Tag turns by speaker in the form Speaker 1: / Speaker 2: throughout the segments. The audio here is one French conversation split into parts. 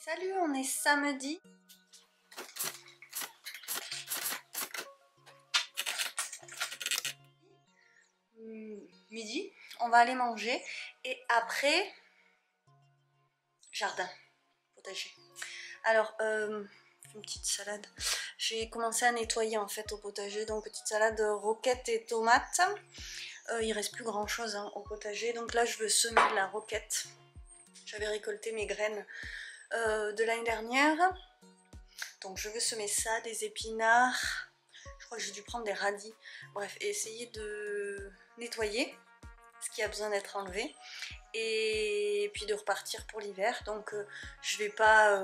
Speaker 1: Salut, on est samedi. Midi, on va aller manger et après, jardin, potager. Alors, une petite salade. J'ai commencé à nettoyer en fait au potager, donc petite salade roquette et tomates. Il reste plus grand chose au potager, donc là je veux semer de la roquette. J'avais récolté mes graines de l'année dernière, donc je veux semer ça, des épinards. Je crois que j'ai dû prendre des radis. Bref, et essayer de nettoyer ce qui a besoin d'être enlevé et puis de repartir pour l'hiver. Donc je vais pas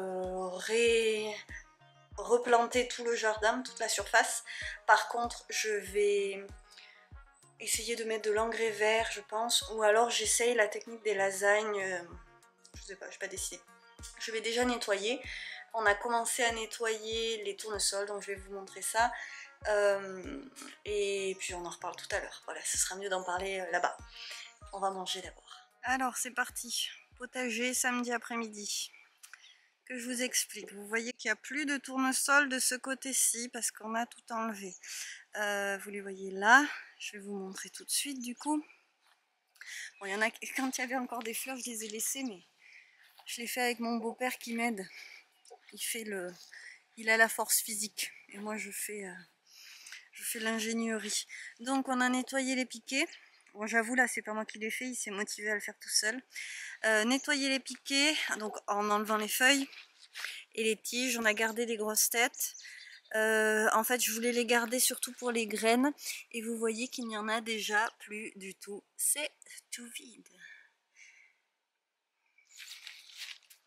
Speaker 1: replanter tout le jardin, toute la surface. Par contre, je vais essayer de mettre de l'engrais vert, je pense, ou alors j'essaye la technique des lasagnes. Je sais pas, je n'ai pas décidé. Je vais déjà nettoyer. On a commencé à nettoyer les tournesols, donc je vais vous montrer ça. Et puis on en reparle tout à l'heure. Voilà, ce sera mieux d'en parler là-bas. On va manger d'abord. Alors c'est parti, potager samedi après-midi. Que je vous explique. Vous voyez qu'il n'y a plus de tournesol de ce côté-ci parce qu'on a tout enlevé. Vous les voyez là. Je vais vous montrer tout de suite du coup. Bon, il y en a quand il y avait encore des fleurs, je les ai laissées, mais je l'ai fait avec mon beau-père qui m'aide. Il a la force physique et moi je fais l'ingénierie. Donc on a nettoyé les piquets. Bon, j'avoue là c'est pas moi qui l'ai fait, il s'est motivé à le faire tout seul. Nettoyer les piquets, donc en enlevant les feuilles et les tiges. On a gardé des grosses têtes. En fait je voulais les garder surtout pour les graines et vous voyez qu'il n'y en a déjà plus du tout. C'est tout vide.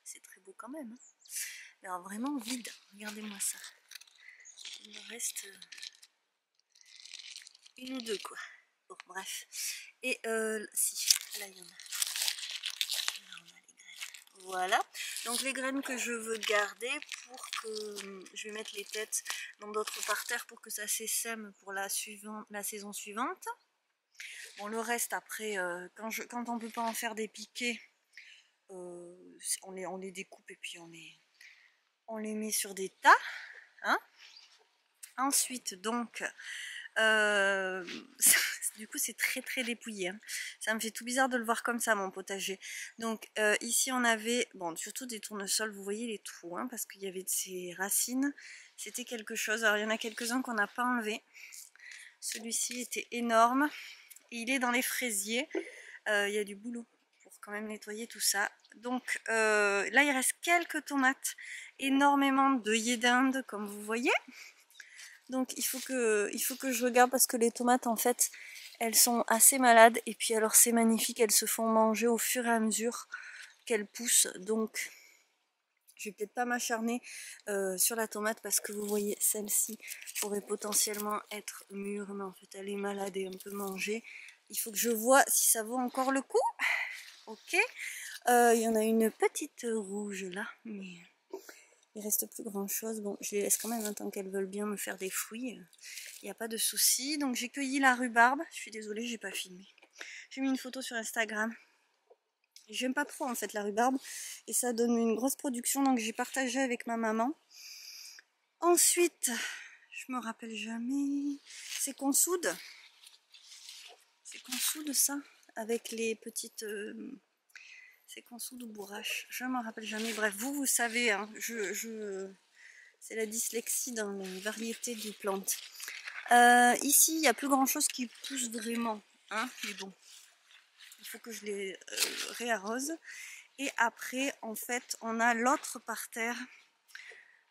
Speaker 1: C'est très beau quand même. Alors vraiment vide, regardez-moi ça. Il me reste une ou deux quoi. Bon bref. Et si, là il y en a. Là on a les graines. Voilà. Donc les graines que je veux garder pour que je vais mettre les têtes dans d'autres parterres pour que ça s'essaime pour la saison suivante. Bon le reste après, quand on peut pas en faire des piquets, on les découpe et puis on les met sur des tas. Hein. Ensuite donc du coup c'est très très dépouillé hein. Ça me fait tout bizarre de le voir comme ça mon potager. Donc ici on avait bon surtout des tournesols, vous voyez les trous hein, parce qu'il y avait de ces racines, c'était quelque chose. Alors il y en a quelques-uns qu'on n'a pas enlevé. Celui-ci était énorme et il est dans les fraisiers. Il y a du boulot pour quand même nettoyer tout ça. Donc là il reste quelques tomates, énormément d'œillets d'Inde comme vous voyez. Donc il faut que je regarde parce que les tomates en fait elles sont assez malades et puis alors c'est magnifique, elles se font manger au fur et à mesure qu'elles poussent. Donc je vais peut-être pas m'acharner sur la tomate parce que vous voyez celle-ci pourrait potentiellement être mûre mais en fait elle est malade et un peu mangée. Il faut que je vois si ça vaut encore le coup. Ok, il y en a une petite rouge là mais il reste plus grand chose. Bon, je les laisse quand même tant qu'elles veulent bien me faire des fruits. Il n'y a pas de souci. Donc j'ai cueilli la rhubarbe. Je suis désolée, j'ai pas filmé. J'ai mis une photo sur Instagram. J'aime pas trop en fait la rhubarbe. Et ça donne une grosse production. Donc j'ai partagé avec ma maman. Ensuite, je me rappelle jamais. C'est qu'on soude. C'est qu'on soude ça. Avec les petites... c'est qu'on soude ou bourrache. Je me rappelle jamais. Bref, vous savez. Hein, c'est la dyslexie dans les variétés de plantes. Ici, il n'y a plus grand chose qui pousse vraiment. Hein, mais bon, il faut que je les réarrose. Et après, en fait, on a l'autre parterre.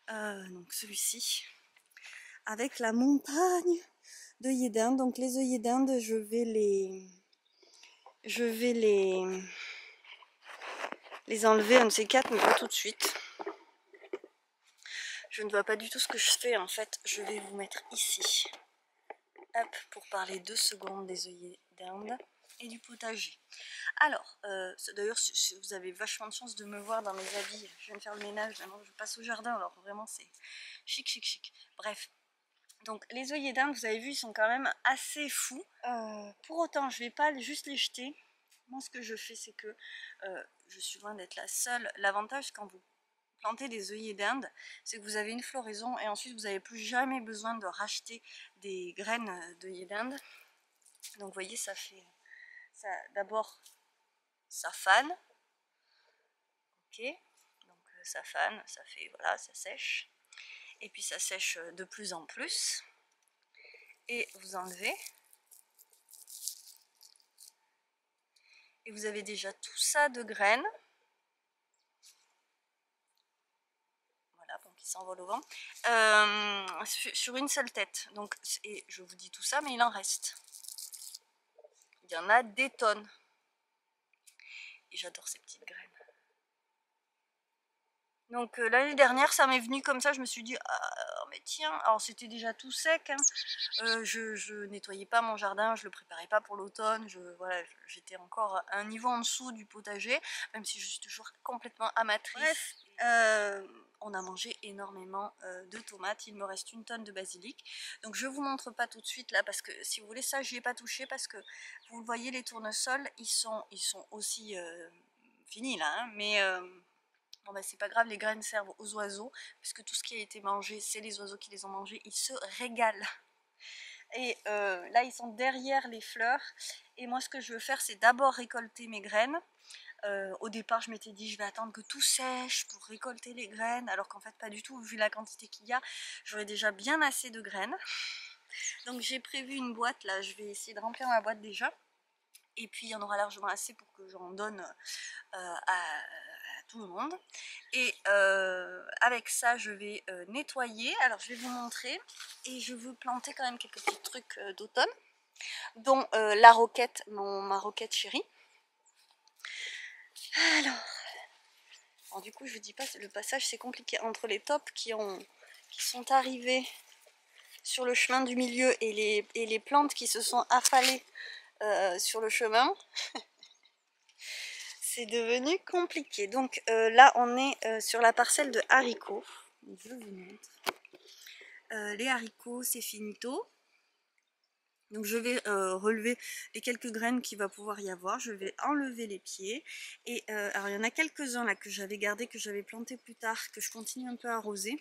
Speaker 1: Donc celui-ci. Avec la montagne d'œillets d'Inde. Donc les œillets d'Inde, je vais les enlever un de ces quatre, mais pas tout de suite. Je ne vois pas du tout ce que je fais en fait. Je vais vous mettre ici. Hop, pour parler 2 secondes des œillets d'Inde et du potager. Alors, d'ailleurs, vous avez vachement de chance de me voir dans mes habits. Je viens de faire le ménage, maintenant je passe au jardin, alors vraiment c'est chic, chic, chic. Bref, donc les œillets d'Inde, vous avez vu, ils sont quand même assez fous. Pour autant, je vais pas juste les jeter. Moi, ce que je fais, c'est que je suis loin d'être la seule. L'avantage quand vous plantez des œillets d'Inde, c'est que vous avez une floraison et ensuite vous n'avez plus jamais besoin de racheter des graines d'œillets d'Inde. Donc vous voyez, ça fait ça, d'abord ça fane, ok, donc ça fane, ça fait, voilà, ça sèche, et puis ça sèche de plus en plus, et vous enlevez, et vous avez déjà tout ça de graines. Qui s'envole au vent, sur une seule tête. Donc, et je vous dis tout ça, mais il en reste. Il y en a des tonnes. Et j'adore ces petites graines. Donc l'année dernière, ça m'est venu comme ça, je me suis dit, ah, mais tiens, alors c'était déjà tout sec, hein. Je nettoyais pas mon jardin, je le préparais pas pour l'automne, voilà, j'étais encore à un niveau en dessous du potager, même si je suis toujours complètement amatrice. Bref, on a mangé énormément de tomates, il me reste une tonne de basilic, donc je vous montre pas tout de suite là, parce que si vous voulez ça, j'y ai pas touché, parce que vous le voyez, les tournesols, ils sont aussi finis là, hein, mais... bon bah c'est pas grave, les graines servent aux oiseaux, puisque tout ce qui a été mangé, c'est les oiseaux qui les ont mangés, ils se régalent. Et là ils sont derrière les fleurs, et moi ce que je veux faire, c'est d'abord récolter mes graines. Au départ je m'étais dit je vais attendre que tout sèche pour récolter les graines, alors qu'en fait pas du tout, vu la quantité qu'il y a, j'aurais déjà bien assez de graines. Donc j'ai prévu une boîte là, je vais essayer de remplir ma boîte déjà. Et puis il y en aura largement assez pour que j'en donne à tout le monde. Et avec ça je vais nettoyer, alors je vais vous montrer, et je veux planter quand même quelques petits trucs d'automne, dont la roquette, ma roquette chérie. Alors du coup je vous dis pas, le passage c'est compliqué entre les tops qui sont arrivés sur le chemin du milieu et les plantes qui se sont affalées sur le chemin. C'est devenu compliqué. Donc là on est sur la parcelle de haricots. Je vous montre. Les haricots c'est finito. Donc je vais relever les quelques graines qu'il va pouvoir y avoir. Je vais enlever les pieds. Et alors il y en a quelques-uns là que j'avais gardé, que j'avais planté plus tard, que je continue un peu à arroser.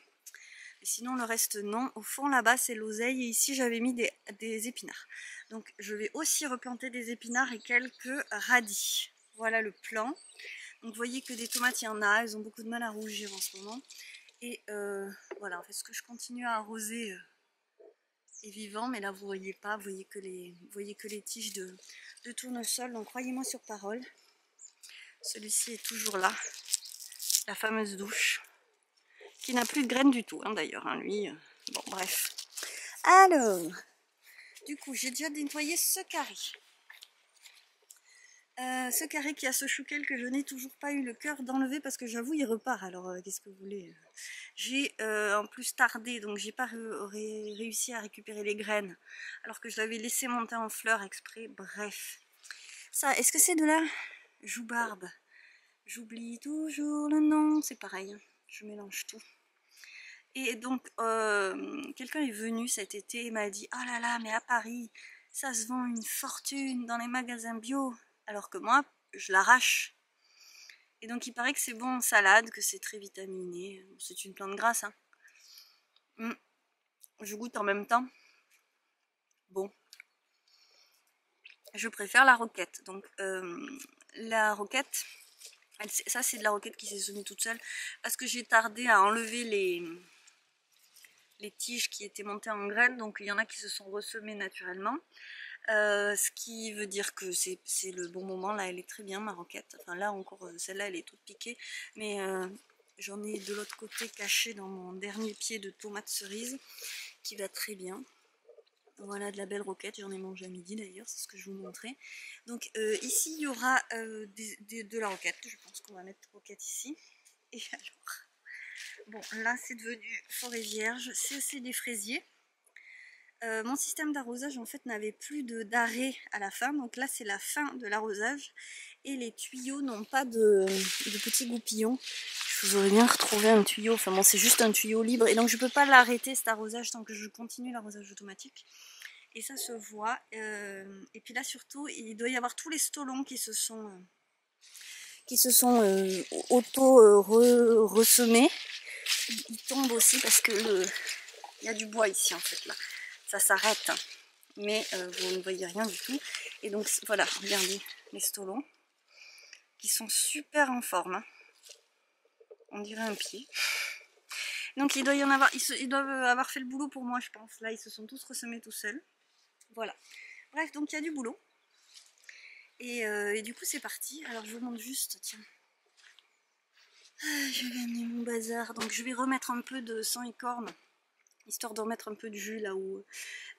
Speaker 1: Et sinon le reste non. Au fond là-bas c'est l'oseille, et ici j'avais mis des épinards. Donc je vais aussi replanter des épinards et quelques radis. Voilà le plan. Donc vous voyez que des tomates il y en a, elles ont beaucoup de mal à rougir en ce moment. Et voilà, en fait ce que je continue à arroser est vivant, mais là vous voyez pas, vous voyez que les tiges de tournesol, donc croyez-moi sur parole. Celui-ci est toujours là, la fameuse douche, qui n'a plus de graines du tout hein, d'ailleurs, hein, lui, bon bref. Alors, du coup j'ai déjà nettoyé ce carré. Ce carré qui a ce chouquel que je n'ai toujours pas eu le cœur d'enlever, parce que j'avoue il repart, alors qu'est-ce que vous voulez. J'ai en plus tardé, donc j'ai pas réussi à récupérer les graines alors que je l'avais laissé monter en fleurs exprès. Bref, ça, est-ce que c'est de la joubarbe? J'oublie toujours le nom, c'est pareil, je mélange tout. Et donc quelqu'un est venu cet été et m'a dit oh là là, mais à Paris ça se vend une fortune dans les magasins bio, alors que moi je l'arrache. Et donc il paraît que c'est bon en salade, que c'est très vitaminé, c'est une plante grasse hein. Je goûte en même temps. Bon, je préfère la roquette. Donc la roquette, ça c'est de la roquette qui s'est semée toute seule, parce que j'ai tardé à enlever les tiges qui étaient montées en graines, donc il y en a qui se sont ressemées naturellement. Ce qui veut dire que c'est le bon moment. Là elle est très bien ma roquette, enfin là encore celle-là elle est toute piquée, mais j'en ai de l'autre côté caché dans mon dernier pied de tomate cerise qui va très bien. Voilà de la belle roquette, j'en ai mangé à midi d'ailleurs, c'est ce que je vous montrais. Donc ici il y aura de la roquette, je pense qu'on va mettre roquette ici. Et alors, bon là c'est devenu forêt vierge, c'est aussi des fraisiers. Mon système d'arrosage en fait n'avait plus d'arrêt à la fin, donc là c'est la fin de l'arrosage et les tuyaux n'ont pas de petits goupillons. Je vous aurais bien retrouvé un tuyau, enfin bon c'est juste un tuyau libre, et donc je peux pas l'arrêter cet arrosage tant que je continue l'arrosage automatique, et ça se voit. Et puis là surtout il doit y avoir tous les stolons qui se sont qui se sont auto-ressemés, ils tombent aussi parce que il y a du bois ici en fait là. Ça s'arrête, mais vous ne voyez rien du tout. Et donc voilà, regardez les stolons qui sont super en forme. Hein. On dirait un pied. Donc il doit y en avoir, ils doivent avoir fait le boulot pour moi je pense. Là ils se sont tous ressemés tout seuls. Voilà. Bref, donc il y a du boulot. Et du coup c'est parti. Alors je vous montre juste, tiens. Je vais amener mon bazar. Donc je vais remettre un peu de sang et corne. Histoire de remettre un peu de jus là où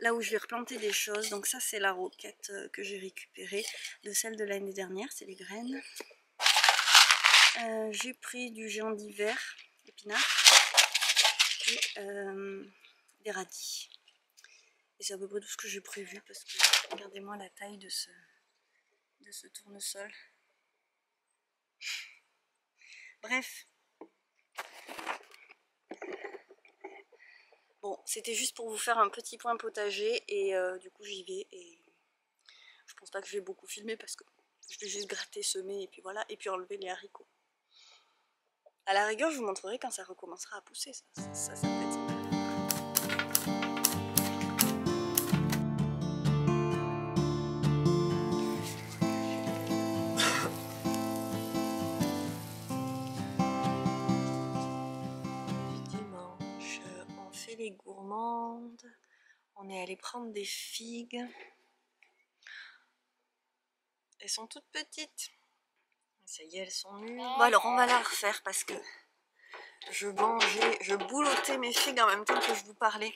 Speaker 1: je vais replanter des choses. Donc ça c'est la roquette que j'ai récupérée de celle de l'année dernière. C'est les graines. J'ai pris du géant d'hiver, épinards. Et des radis. Et c'est à peu près tout ce que j'ai prévu parce que regardez-moi la taille de ce tournesol. Bref. Bon, c'était juste pour vous faire un petit point potager et du coup j'y vais et je pense pas que je vais beaucoup filmer parce que je vais juste gratter, semer et puis voilà, et puis enlever les haricots. À la rigueur, je vous montrerai quand ça recommencera à pousser, ça peut être sympa. Dimanche, on fait les gourmandes, on est allé prendre des figues. Elles sont toutes petites. Ça y est, elles sont mûres. Bon alors, on va la refaire parce que je boulottais mes figues en même temps que je vous parlais.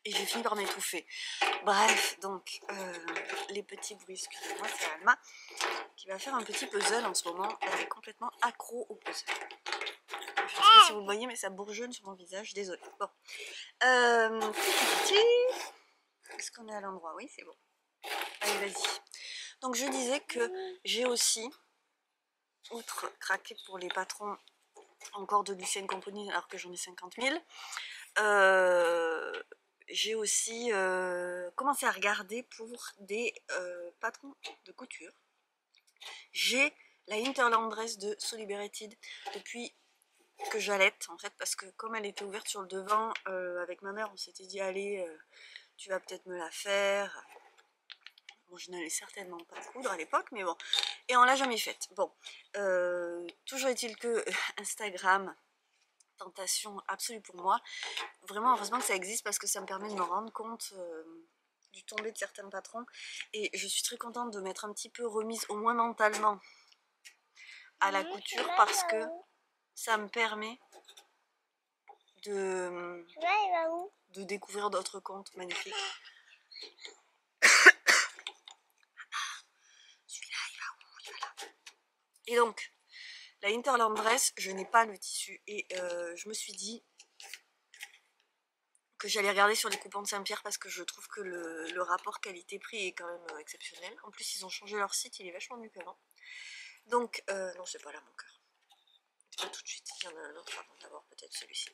Speaker 1: Et j'ai fini par m'étouffer. Bref, donc, les petits bruits, excusez-moi, c'est Alma qui va faire un petit puzzle en ce moment. Elle est complètement accro au puzzle. Je sais pas si vous le voyez, mais ça bourgeonne sur mon visage, désolée. Bon. Est-ce qu'on est à l'endroit? Oui, c'est bon. Allez, vas-y. Donc, je disais que j'ai aussi, outre craquer pour les patrons encore de Lucien Compagnie alors que j'en ai 50 000, j'ai aussi commencé à regarder pour des patrons de couture. J'ai la Hinterland Dress de So Liberated depuis que j'allaite en fait, parce que comme elle était ouverte sur le devant, avec ma mère on s'était dit allez, tu vas peut-être me la faire. Bon, je n'allais certainement pas coudre à l'époque, mais bon. Et on l'a jamais faite. Bon, toujours est-il que Instagram, tentation absolue pour moi. Vraiment, heureusement que ça existe parce que ça me permet de me rendre compte du tombé de certains patrons. Et je suis très contente de m'être un petit peu remise, au moins mentalement, à la couture parce que ça me permet de découvrir d'autres comptes magnifiques. Celui-là, il va où? Il va là. Et donc, la Hinterland Dress, je n'ai pas le tissu et je me suis dit que j'allais regarder sur les coupons de Saint-Pierre parce que je trouve que le rapport qualité-prix est quand même exceptionnel. En plus, ils ont changé leur site, il est vachement mieux qu'avant. Donc, non, c'est pas là mon cœur. C'est pas tout de suite, il y en a un autre avant d'avoir peut-être celui-ci.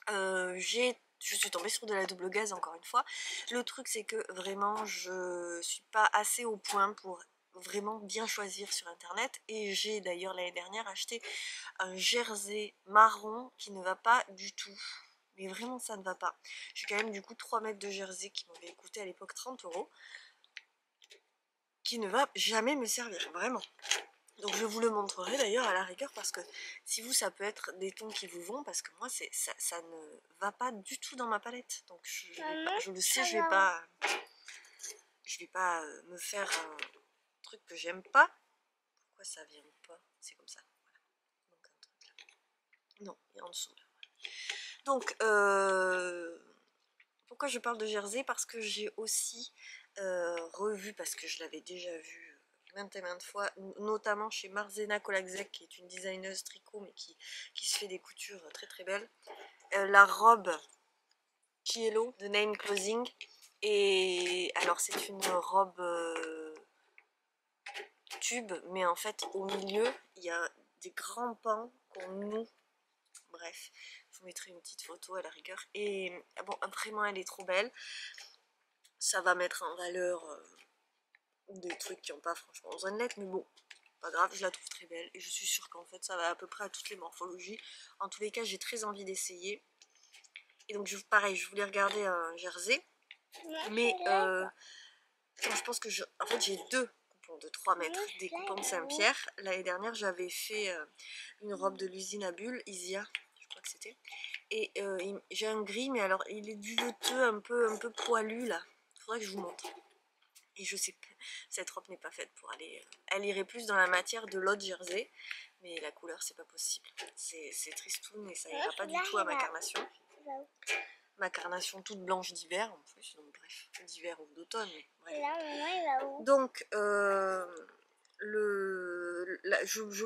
Speaker 1: Je suis tombée sur de la double gaze encore une fois. Le truc, c'est que vraiment, je suis pas assez au point pour vraiment bien choisir sur internet. Et j'ai d'ailleurs l'année dernière acheté un jersey marron qui ne va pas du tout. Mais vraiment, ça ne va pas. J'ai quand même du coup 3 mètres de jersey qui m'avait coûté à l'époque 30 €. Qui ne va jamais me servir, vraiment. Donc je vous le montrerai d'ailleurs à la rigueur parce que si vous, ça peut être des tons qui vous vont, parce que moi, ça ne va pas du tout dans ma palette. Donc je le sais, je vais pas me faire un truc que j'aime pas. Pourquoi ça vient pas? C'est comme ça. Voilà. Donc un truc là. Non, il est en dessous là. Donc, pourquoi je parle de jersey? Parce que j'ai aussi revu, parce que je l'avais déjà vu maintes et maintes fois, notamment chez Marzena Kolakzek, qui est une designeuse tricot, mais qui se fait des coutures très très belles, la robe Kielo de Name Clothing. Et alors c'est une robe tube, mais en fait au milieu, il y a des grands pans qu'on noue. Bref, je vous mettrai une petite photo à la rigueur. Et bon, vraiment, elle est trop belle. Ça va mettre en valeur des trucs qui n'ont pas franchement besoin de l'être, mais bon, pas grave, je la trouve très belle et je suis sûre qu'en fait ça va à peu près à toutes les morphologies. En tous les cas, j'ai très envie d'essayer. Et donc pareil, je voulais regarder un jersey, mais je pense que en fait j'ai deux coupons de 3 mètres, des coupons de Saint-Pierre. L'année dernière j'avais fait une robe de l'usine à bulles, Isia, je crois que c'était. Et j'ai un gris, mais alors il est duveteux, un peu poilu là. Il faudrait que je vous montre. Et je sais pas, cette robe n'est pas faite pour aller... elle irait plus dans la matière de l'autre jersey, mais la couleur c'est pas possible. C'est tristoun et ça ira pas du tout à ma carnation. Ma carnation toute blanche d'hiver en plus, donc bref, d'hiver ou d'automne. Donc, je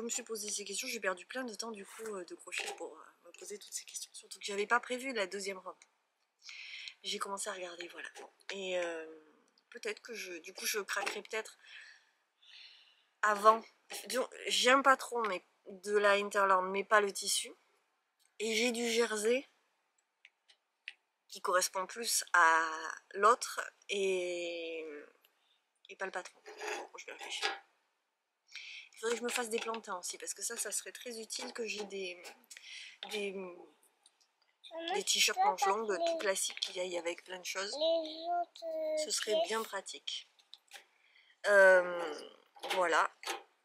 Speaker 1: me suis posé ces questions, j'ai perdu plein de temps du coup de crochet pour me poser toutes ces questions, surtout que j'avais pas prévu la deuxième robe. J'ai commencé à regarder, voilà. Et peut-être que du coup je craquerai peut-être avant. J'aime pas trop mais de la Hinterland, mais pas le tissu. Et j'ai du jersey qui correspond plus à l'autre et pas le patron. Bon, je vais réfléchir. Il faudrait que je me fasse des plantains aussi, parce que ça serait très utile que j'ai des t-shirts manches longues tout classiques qui aillent avec plein de choses. Ce serait bien pratique. Voilà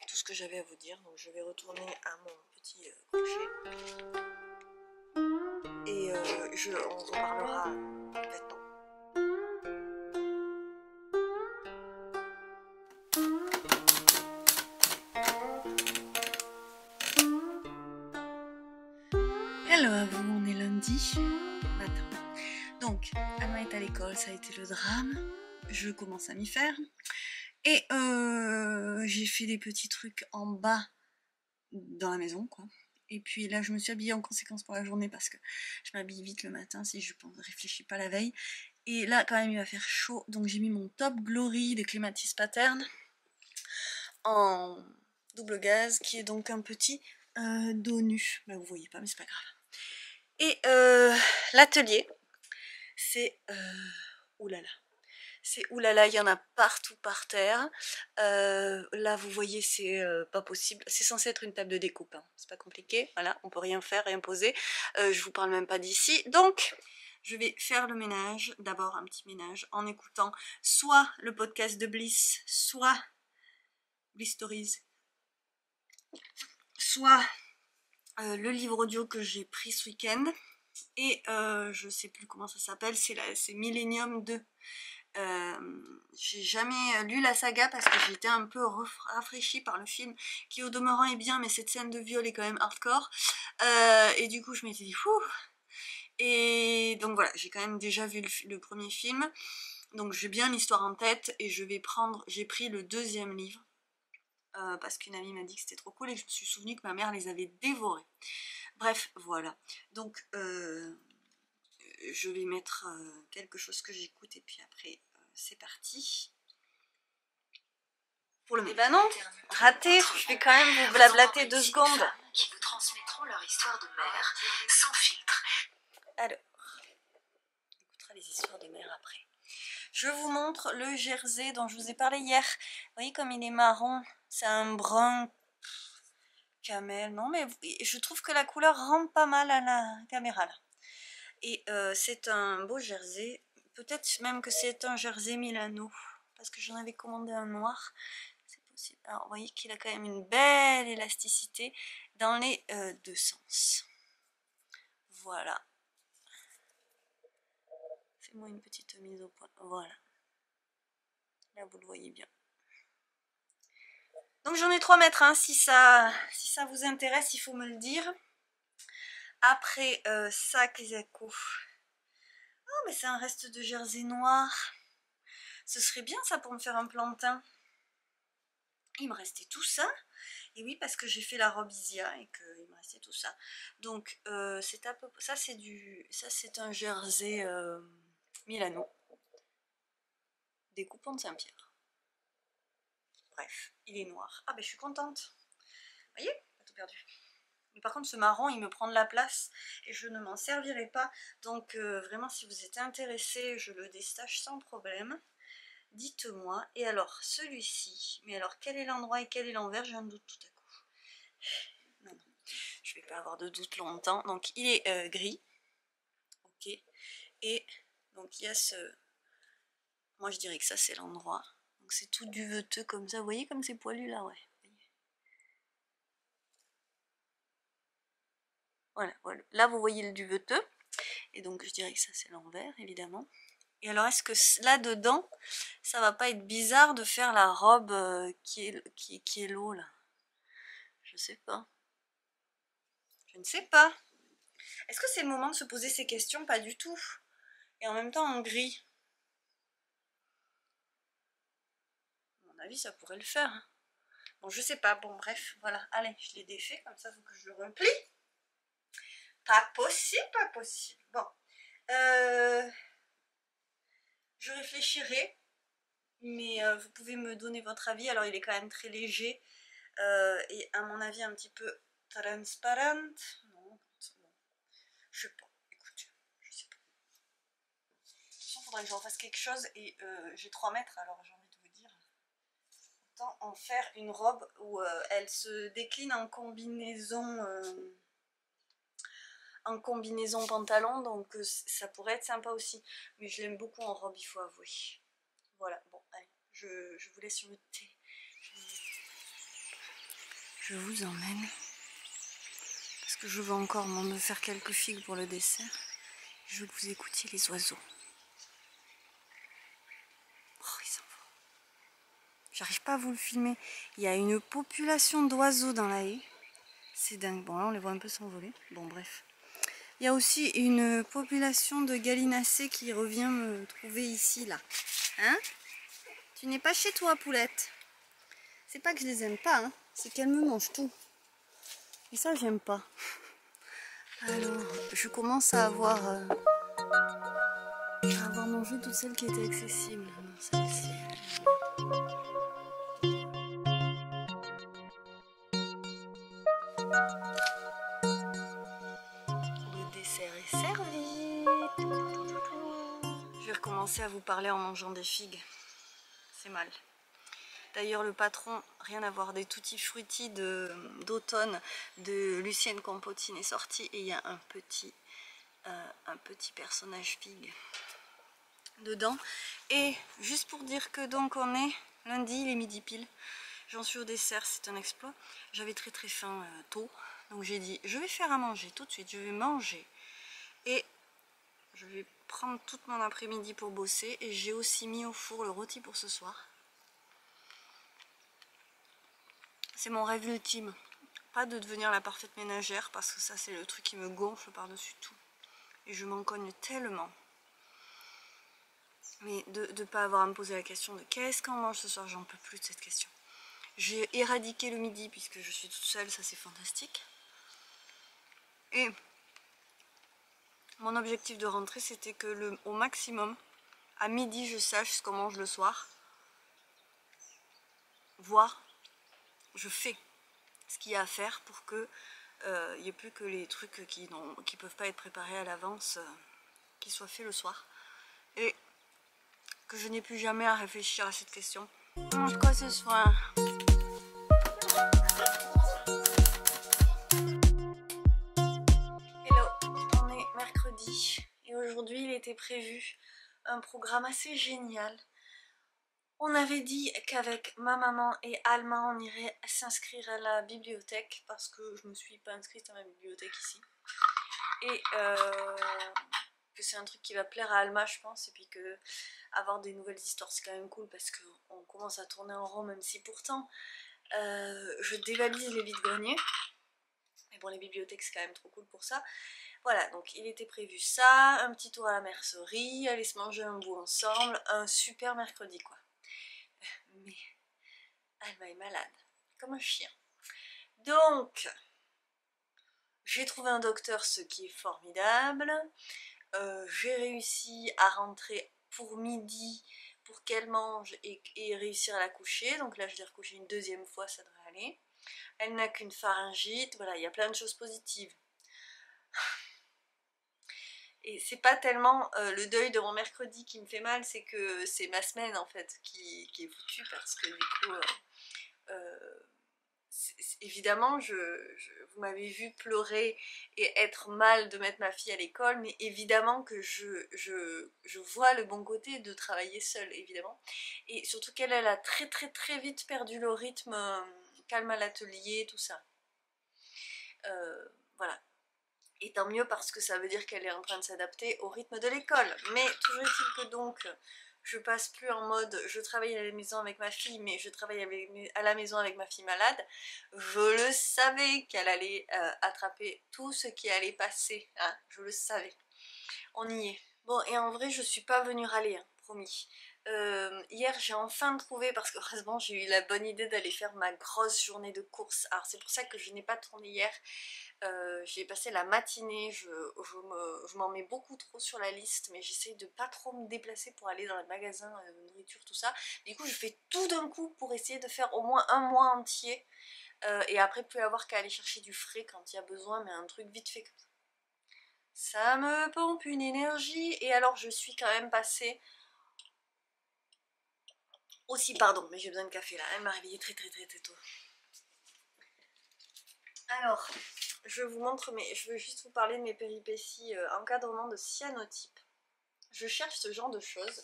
Speaker 1: tout ce que j'avais à vous dire. Donc je vais retourner à mon petit crochet. Et on reparlera maintenant. Hello à vous, on est lundi matin. Donc, Anna est à l'école, ça a été le drame. Je commence à m'y faire. Et j'ai fait des petits trucs en bas dans la maison, quoi. Et puis là, je me suis habillée en conséquence pour la journée parce que je m'habille vite le matin si je ne réfléchis pas la veille. Et là, quand même, il va faire chaud. Donc j'ai mis mon Top Glory de Clematis Pattern en double gaze, qui est donc un petit dos nu. Bah, vous voyez pas, mais c'est pas grave. Et l'atelier, c'est oulala. C'est oulala, il y en a partout par terre. Là, vous voyez, c'est pas possible. C'est censé être une table de découpe, hein. C'est pas compliqué. Voilà, on peut rien faire, rien poser. Je vous parle même pas d'ici. Donc, je vais faire le ménage. D'abord, un petit ménage en écoutant soit le podcast de Bliss, soit Bliss Stories, soit le livre audio que j'ai pris ce week-end. Et je sais plus comment ça s'appelle, c'est Millennium 2. J'ai jamais lu la saga parce que j'étais un peu rafraîchie par le film qui au demeurant est bien, mais cette scène de viol est quand même hardcore, et du coup je m'étais dit fou. Et donc voilà, j'ai quand même déjà vu le premier film, donc j'ai bien l'histoire en tête et j'ai pris le deuxième livre parce qu'une amie m'a dit que c'était trop cool et que je me suis souvenu que ma mère les avait dévorés. Bref, voilà, donc je vais mettre quelque chose que j'écoute et puis après c'est parti pour le ménage. Eh ben non, raté, je vais quand même vous blablater 2 secondes.
Speaker 2: Qui vous transmettront leur histoire de mère, sans filtre.
Speaker 1: Alors, on écoutera les histoires de mère après. Je vous montre le jersey dont je vous ai parlé hier. Vous voyez comme il est marron, c'est un brun camel. Non mais je trouve que la couleur rend pas mal à la caméra là. Et c'est un beau jersey, peut-être même que c'est un jersey Milano, parce que j'en avais commandé un noir, c'est possible. Alors vous voyez qu'il a quand même une belle élasticité dans les deux sens. Voilà. Fais-moi une petite mise au point, voilà. Là vous le voyez bien. Donc j'en ai 3 mètres, hein. Si ça vous intéresse, il faut me le dire. Après, sac Zako. Oh, mais c'est un reste de jersey noir. Ce serait bien ça pour me faire un plantain. Il me restait tout ça. Et oui, parce que j'ai fait la robe Isia et qu'il me restait tout ça. Donc, c'est à peu près... Ça, c'est un jersey Milano. Des coupons de Saint-Pierre. Bref, il est noir. Ah, ben je suis contente. Vous voyez, pas tout perdu. Mais par contre, ce marron, il me prend de la place et je ne m'en servirai pas. Donc, vraiment, si vous êtes intéressé, je le déstache sans problème. Dites-moi. Et alors, celui-ci, mais alors quel est l'endroit et quel est l'envers? J'ai un doute tout à coup. Non, non, je vais pas avoir de doute longtemps. Donc il est gris. Ok. Et donc il y a ce... Moi je dirais que ça c'est l'endroit. Donc c'est tout duveteux comme ça. Vous voyez comme c'est poilu là, ouais. Voilà, voilà. Là vous voyez le duveteux. Et donc je dirais que ça c'est l'envers évidemment. Et alors est-ce que là dedans, ça va pas être bizarre de faire la robe qui est l'eau là? Je sais pas. Je ne sais pas. Est-ce que c'est le moment de se poser ces questions? Pas du tout. Et en même temps en gris. À mon avis ça pourrait le faire. Hein. Bon je sais pas, bon bref, voilà. Allez, je l'ai défait, comme ça il faut que je le replie. Pas possible, pas possible. Bon. Je réfléchirai. Mais vous pouvez me donner votre avis. Alors il est quand même très léger. Et à mon avis un petit peu transparent. Non, je sais pas. Écoute, je sais pas. De toute façon, il faudrait que j'en fasse quelque chose. Et j'ai 3 mètres, alors j'ai envie de vous dire. Autant en faire une robe où elle se décline en combinaison pantalon. Donc ça pourrait être sympa aussi. Mais je l'aime beaucoup en robe, il faut avouer. Voilà, bon, allez, je vous laisse sur le thé. Je vous emmène. Parce que je veux encore me faire quelques figues pour le dessert. Je veux que vous écoutiez les oiseaux. Oh, ils s'en vont. J'arrive pas à vous le filmer. Il y a une population d'oiseaux dans la haie. C'est dingue. Bon, là, on les voit un peu s'envoler. Bon, bref. Il y a aussi une population de gallinacés qui revient me trouver ici, là. Hein? Tu n'es pas chez toi, poulette. C'est pas que je les aime pas, hein. C'est qu'elles me mangent tout. Et ça, j'aime pas. Alors, je commence à avoir mangé toutes celles qui étaient accessibles. Non, celle-ci. Le dessert est servi. Je vais recommencer à vous parler en mangeant des figues. C'est mal. D'ailleurs, le patron, rien à voir, des Tutti Frutti d'automne de Lucienne Compotine est sorti et il y a un petit personnage figue dedans. Et juste pour dire que donc on est lundi, il est midi pile. J'en suis au dessert, c'est un exploit. J'avais très très faim tôt, donc j'ai dit je vais faire à manger tout de suite, je vais manger et je vais prendre tout mon après-midi pour bosser. Et j'ai aussi mis au four le rôti pour ce soir. C'est mon rêve ultime. Pas de devenir la parfaite ménagère, parce que ça c'est le truc qui me gonfle par-dessus tout. Et je m'en cogne tellement. Mais de ne pas avoir à me poser la question de qu'est-ce qu'on mange ce soir, j'en peux plus de cette question. J'ai éradiqué le midi puisque je suis toute seule, ça c'est fantastique. Et mon objectif de rentrée c'était que au maximum, à midi je sache ce qu'on mange le soir. Voire, je fais ce qu'il y a à faire pour que il n'y ait plus que les trucs qui ne peuvent pas être préparés à l'avance, qui soient faits le soir. Et que je n'ai plus jamais à réfléchir à cette question. On mange quoi ce soir? Hello, on est mercredi et aujourd'hui il était prévu un programme assez génial. On avait dit qu'avec ma maman et Alma on irait s'inscrire à la bibliothèque parce que je me suis pas inscrite à ma bibliothèque ici. Et que c'est un truc qui va plaire à Alma je pense, et puis que avoir des nouvelles histoires c'est quand même cool parce qu'on commence à tourner en rond, même si pourtant je dévalise les vides-greniers. Mais bon, les bibliothèques c'est quand même trop cool pour ça. Voilà, donc il était prévu ça, un petit tour à la mercerie, aller se manger un bout ensemble, un super mercredi quoi. Mais Alma est malade, comme un chien. Donc, j'ai trouvé un docteur, ce qui est formidable. J'ai réussi à rentrer pour midi pour qu'elle mange et réussir à la coucher. Donc là, je l'ai recoucher une deuxième fois, ça devrait aller. Elle n'a qu'une pharyngite, voilà, il y a plein de choses positives. Et c'est pas tellement le deuil de mon mercredi qui me fait mal, c'est que c'est ma semaine en fait qui est foutue parce que du coup, évidemment, vous m'avez vu pleurer et être mal de mettre ma fille à l'école, mais évidemment que je vois le bon côté de travailler seule, évidemment. Et surtout qu'elle a très vite perdu le rythme calme à l'atelier, tout ça. Voilà. Et tant mieux parce que ça veut dire qu'elle est en train de s'adapter au rythme de l'école. Mais toujours est-il que donc, je passe plus en mode je travaille à la maison avec ma fille, mais je travaille à la maison avec ma fille malade. Je le savais qu'elle allait attraper tout ce qui allait passer. Hein, je le savais. On y est. Bon, et en vrai, je suis pas venue râler, hein, promis. Hier, j'ai enfin trouvé, parce que heureusement, j'ai eu la bonne idée d'aller faire ma grosse journée de course. Alors, c'est pour ça que je n'ai pas tourné hier. J'ai passé la matinée, je m'en mets beaucoup trop sur la liste, mais j'essaye de pas trop me déplacer pour aller dans les magasins de nourriture, tout ça. Du coup, je fais tout d'un coup pour essayer de faire au moins un mois entier, et après plus avoir qu'à aller chercher du frais quand il y a besoin, mais un truc vite fait comme ça. Ça me pompe une énergie, et alors je suis quand même passée aussi, pardon, mais j'ai besoin de café là, elle m'a réveillée très tôt. Alors, je vous montre, mais je veux juste vous parler de mes péripéties encadrement de cyanotype. Je cherche ce genre de choses.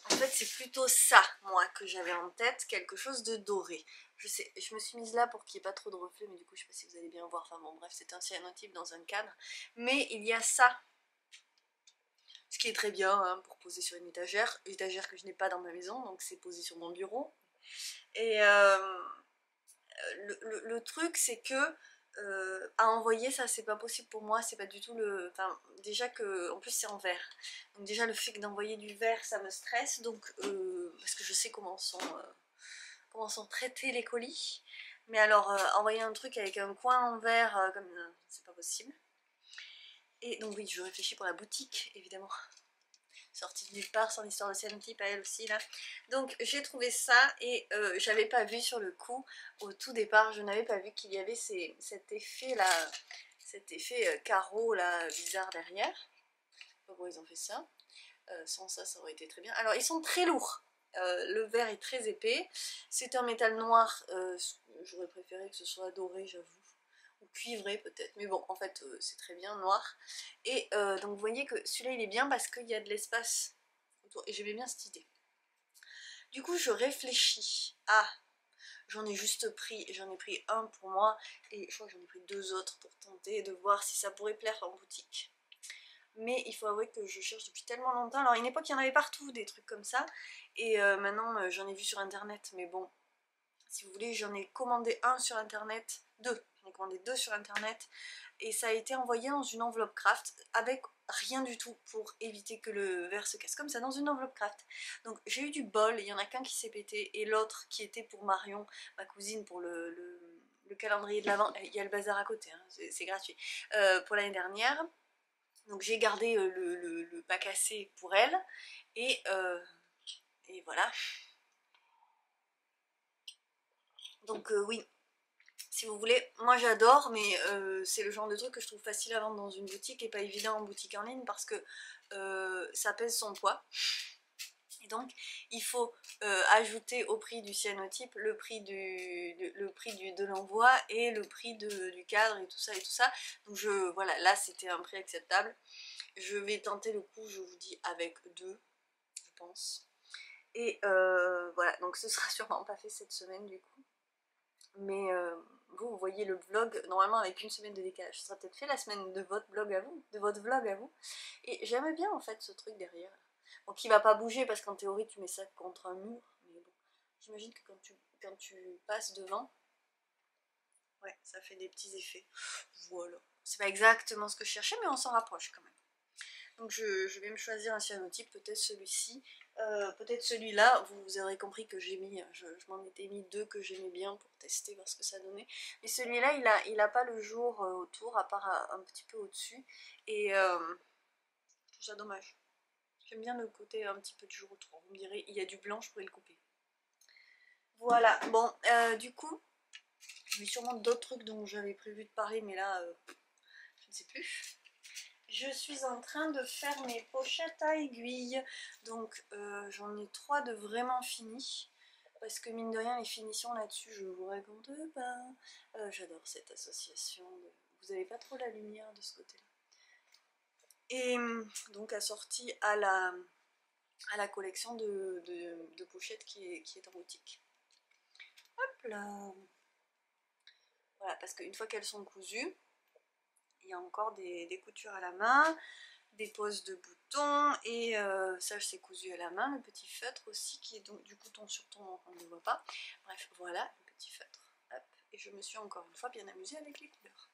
Speaker 1: En fait, c'est plutôt ça, moi, que j'avais en tête, quelque chose de doré. Je sais, je me suis mise là pour qu'il n'y ait pas trop de reflets, mais du coup, je sais pas si vous allez bien voir. Enfin bon, bref, c'est un cyanotype dans un cadre. Mais il y a ça, ce qui est très bien hein, pour poser sur une étagère que je n'ai pas dans ma maison, donc c'est posé sur mon bureau. Et le truc, c'est que à envoyer ça c'est pas possible pour moi, c'est pas du tout le... Enfin déjà que en plus c'est en verre, donc déjà le fait d'envoyer du verre ça me stresse, donc parce que je sais comment sont traités les colis, mais alors envoyer un truc avec un coin en verre comme c'est pas possible. Et donc oui, je réfléchis pour la boutique évidemment, sortie de nulle part sans l'histoire de cyanotype à elle aussi là. Donc j'ai trouvé ça et j'avais pas vu sur le coup au tout départ, je n'avais pas vu qu'il y avait cet effet là, cet effet carreau là bizarre derrière. Je sais pas pourquoi ils ont fait ça. Sans ça, ça aurait été très bien. Alors ils sont très lourds. Le verre est très épais. C'est un métal noir. J'aurais préféré que ce soit doré, j'avoue. Ou cuivré peut-être. Mais bon, en fait, c'est très bien noir. Et donc vous voyez que celui-là, il est bien parce qu'il y a de l'espace autour. Et j'aimais bien cette idée. Du coup, je réfléchis. Ah, j'en ai pris un pour moi. Et je crois que j'en ai pris deux autres pour tenter de voir si ça pourrait plaire en boutique. Mais il faut avouer que je cherche depuis tellement longtemps. Alors à une époque il y en avait partout des trucs comme ça, et maintenant j'en ai vu sur internet, mais bon, si vous voulez j'en ai commandé un sur internet, deux, j'en ai commandé deux sur internet, et ça a été envoyé dans une enveloppe craft, avec rien du tout pour éviter que le verre se casse, comme ça dans une enveloppe craft. Donc j'ai eu du bol, il y en a qu'un qui s'est pété, et l'autre qui était pour Marion, ma cousine, pour le calendrier de l'Avent, il y a le bazar à côté, hein, c'est gratuit, pour l'année dernière. Donc j'ai gardé le pas cassé pour elle, et voilà. Donc oui, si vous voulez, moi j'adore, mais c'est le genre de truc que je trouve facile à vendre dans une boutique et pas évident en boutique en ligne parce que ça pèse son poids. Et donc il faut ajouter au prix du cyanotype le prix de l'envoi et le prix du cadre et tout ça et tout ça. Donc voilà, là c'était un prix acceptable. Je vais tenter le coup, je vous dis, avec deux, je pense. Et voilà, donc ce sera sûrement pas fait cette semaine du coup. Mais vous voyez le vlog normalement avec une semaine de décalage. Ce sera peut-être fait la semaine de votre vlog à vous, Et j'aime bien en fait ce truc derrière. Bon, qui va pas bouger parce qu'en théorie tu mets ça contre un mur. Mais bon, j'imagine que quand tu passes devant, ouais, ça fait des petits effets. Voilà. C'est pas exactement ce que je cherchais, mais on s'en rapproche quand même. Donc je vais me choisir un cyanotype, peut-être celui-ci, peut-être celui-là. Vous aurez compris que j'ai mis, je m'en étais mis deux que j'aimais bien pour tester, voir ce que ça donnait. Mais celui-là, il a pas le jour autour, à part un petit peu au-dessus. Et je trouve ça dommage. J'aime bien le côté un petit peu de jour autour. Vous me direz, il y a du blanc, je pourrais le couper. Voilà, bon, du coup, j'ai sûrement d'autres trucs dont j'avais prévu de parler, mais là, je ne sais plus. Je suis en train de faire mes pochettes à aiguilles. Donc j'en ai 3 de vraiment finis. Parce que mine de rien, les finitions là-dessus, je vous raconte pas. J'adore cette association. Vous n'avez pas trop la lumière de ce côté-là. Et donc assortie à la collection de pochettes qui est en boutique. Hop là. Voilà, parce qu'une fois qu'elles sont cousues, il y a encore des coutures à la main, des poses de boutons, et ça c'est cousu à la main, le petit feutre aussi qui est donc du coup ton sur ton, on ne le voit pas. Bref, voilà le petit feutre. Hop. Et je me suis encore une fois bien amusée avec les couleurs.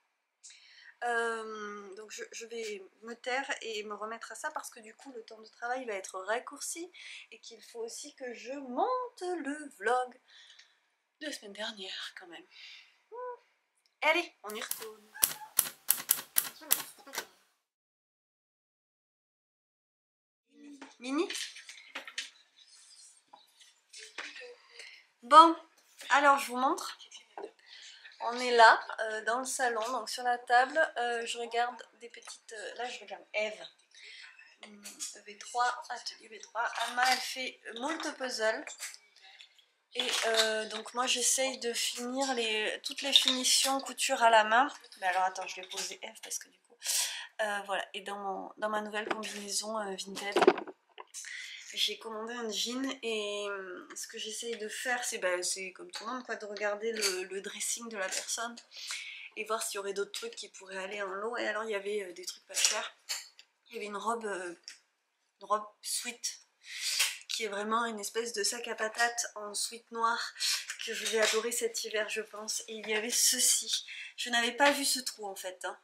Speaker 1: Donc je vais me taire et me remettre à ça parce que du coup le temps de travail va être raccourci et qu'il faut aussi que je monte le vlog de la semaine dernière quand même. Allez, on y retourne. Mini. Bon, alors je vous montre. On est là, dans le salon, donc sur la table, je regarde des petites... là je regarde Eve. V3, atelier V3. Alma elle fait moult puzzles. Et donc moi j'essaye de finir toutes les finitions couture à la main. Mais alors attends, je vais poser Eve parce que du coup... voilà, et dans ma nouvelle combinaison Vinted, j'ai commandé un jean et ce que j'essaye de faire, c'est comme tout le monde, quoi, de regarder le dressing de la personne et voir s'il y aurait d'autres trucs qui pourraient aller en lot. Et alors il y avait des trucs pas chers. Il y avait une robe sweat qui est vraiment une espèce de sac à patates en sweat noir que je vais adorer cet hiver je pense. Et il y avait ceci. Je n'avais pas vu ce trou en fait, hein.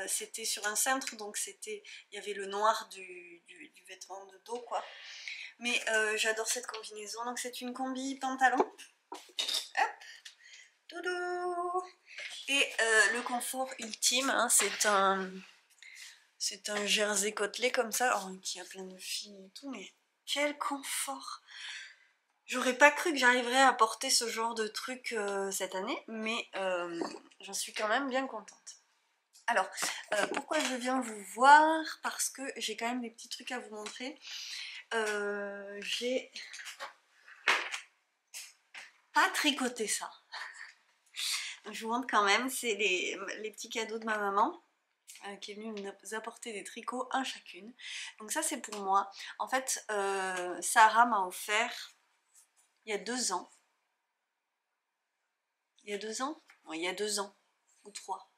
Speaker 1: C'était sur un cintre, donc il y avait le noir du vêtement de dos quoi. Mais j'adore cette combinaison, donc c'est une combi pantalon. Hop, doudou. Et le confort ultime, hein, c'est un jersey côtelé comme ça, qui a plein de fils et tout, mais quel confort! J'aurais pas cru que j'arriverais à porter ce genre de truc cette année, mais j'en suis quand même bien contente. Alors, pourquoi je viens vous voir? Parce que j'ai quand même des petits trucs à vous montrer. J'ai pas tricoté ça. Donc, je vous montre quand même, c'est les petits cadeaux de ma maman qui est venue nous apporter des tricots, un chacune. Donc ça c'est pour moi. En fait, Sarah m'a offert il y a 2 ans. Il y a 2 ans? Oui, il y a 2 ans. Ou 3.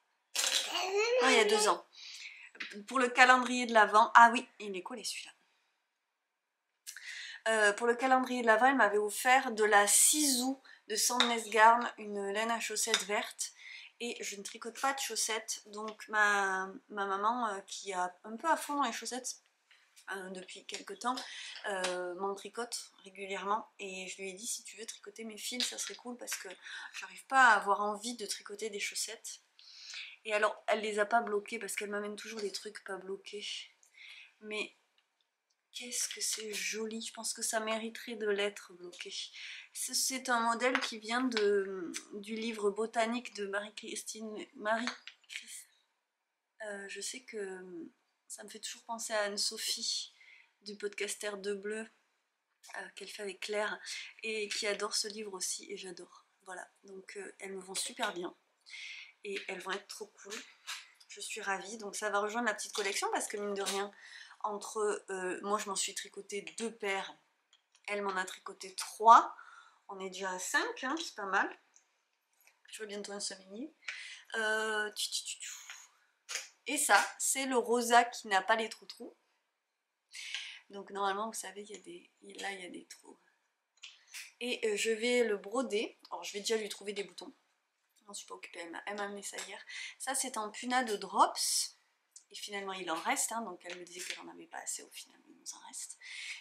Speaker 1: Non, il y a 2 ans. Pour le calendrier de l'Avent. Ah oui, il est collé celui-là. Pour le calendrier de l'Avent, elle m'avait offert de la Sisou de Sandnes Garn, une laine à chaussettes verte. Et je ne tricote pas de chaussettes, donc ma maman qui a un peu à fond dans les chaussettes depuis quelques temps m'en tricote régulièrement. Et je lui ai dit si tu veux tricoter mes fils, ça serait cool parce que j'arrive pas à avoir envie de tricoter des chaussettes. Et alors elle les a pas bloquées parce qu'elle m'amène toujours des trucs pas bloqués. Mais qu'est-ce que c'est joli, je pense que ça mériterait de l'être bloqué. C'est un modèle qui vient du livre botanique de Marie-Christine. Je sais que ça me fait toujours penser à Anne-Sophie du podcaster De Bleu qu'elle fait avec Claire et qui adore ce livre aussi et j'adore. Voilà, donc elles me vont super bien et elles vont être trop cool. Je suis ravie, donc ça va rejoindre la petite collection parce que mine de rien, entre moi je m'en suis tricoté 2 paires, elle m'en a tricoté 3, on est déjà à 5, hein, c'est pas mal. Je veux bientôt un semi. Et ça, c'est le rosa qui n'a pas les trous-trous. Donc normalement, vous savez, là il y a des trous. Et je vais le broder. Alors je vais déjà lui trouver des boutons. Je m'en suis pas occupée, elle m'a amené ça hier. Ça c'est en punna de drops. Et finalement il en reste, hein, donc elle me disait qu'elle en avait pas assez, au final il nous en reste.